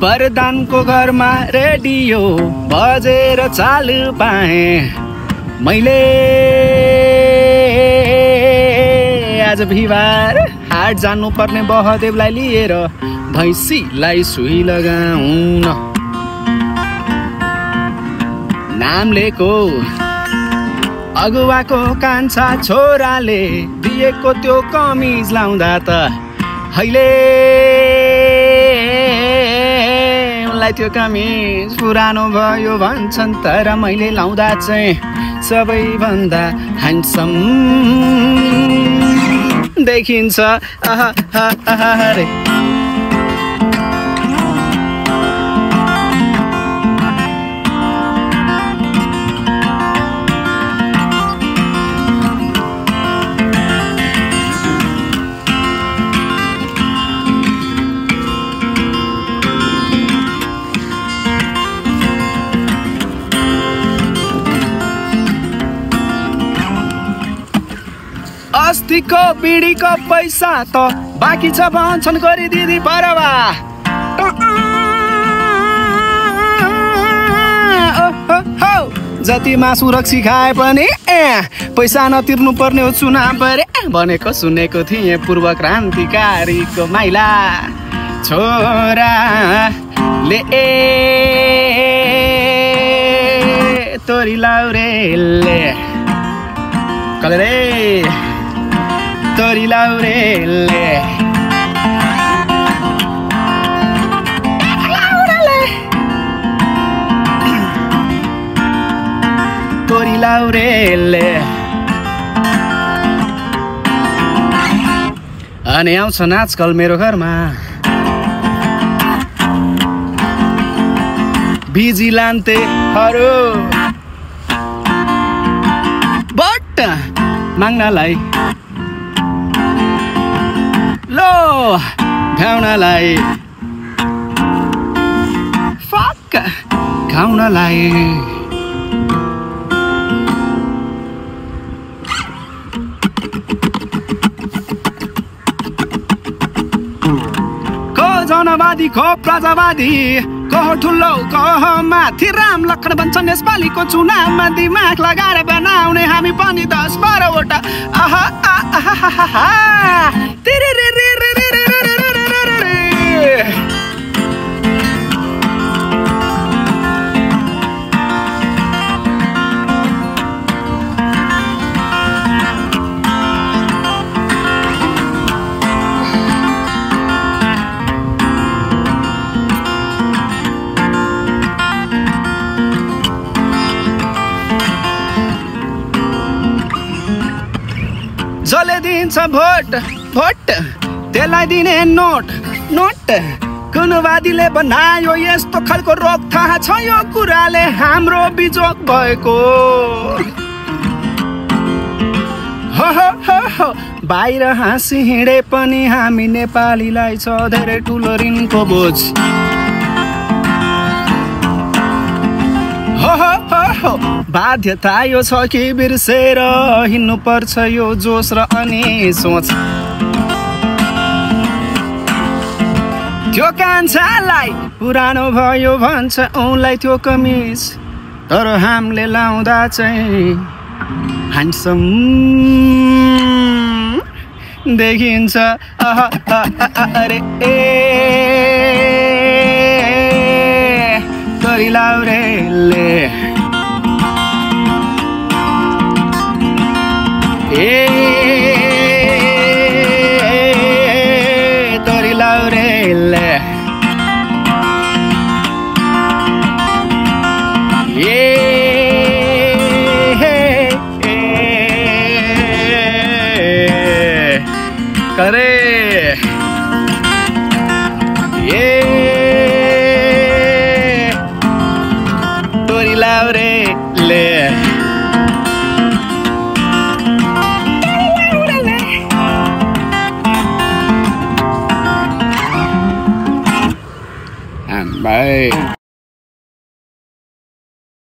परदानको घरमा रेडियो बजेर चालु पाएँ मैले आज बिहिबार हाट जानुपर्ने बहदेवलाई लिएर भैँसीलाई सुई लगाउन नाम लिएको अगुवाको कान्छा छोराले दिएको त्यो कमिज लाउँदा त अहिले उनलाई त्यो कमिज पुरानो भयो भन्छन् तर मैले लाउँदा चाहिँ सबैभन्दा ह्यान्डसम देखिन्छ रे अस्तिको बिडीको पैसा त बाँकी छ भन्छन् गरिदिदी परवा जति मासु रक्सी खाए पनि पैसा नतिर्नु पर्ने हो चुनाव परे भनेको सुनेको थिएँ पूर्व क्रान्तिकारीको माइला छोराले तोरी लाउरेले कले तोरी लाउरेले तोरी लाउरेले अनि आउँछन् आजकल मेरो घरमा भिजिलान्तेहरू बट माग्नलाई लो भ्याउनलाई फक खाउनलाई को जनवादी को प्रजावादी को ठुलो को माथि राम लखन भन्छन् यसपालिको चुनावमा दिमाग लगाएर बनाउने हामी पनि 10-12वटा जसले दिन्छ भोट भोट त्यसलाई दिने नोट नोट कुनवादीले बनायो यस्तो खालको रोग थाहा छ यो कुराले हाम्रो बिजोग भएको हो बाहिर हाँसी हिँडे पनि हामी नेपालीलाई छ धेरै ठुलो ऋणको बोझ बाध्यता यो छ कि बिर्सेर हिँड्नु पर्छ यो जोस र अनि सोच त्यो कान्छालाई पुरानो भयो भन्छ उनलाई त्यो कमिज तर हामीले लाउँदा चाहिँ ह्यान्डसम देखिन्छ अरे तोरी लाउरेले तोरी लाउरेले करे तोरी लाउरेले बाई।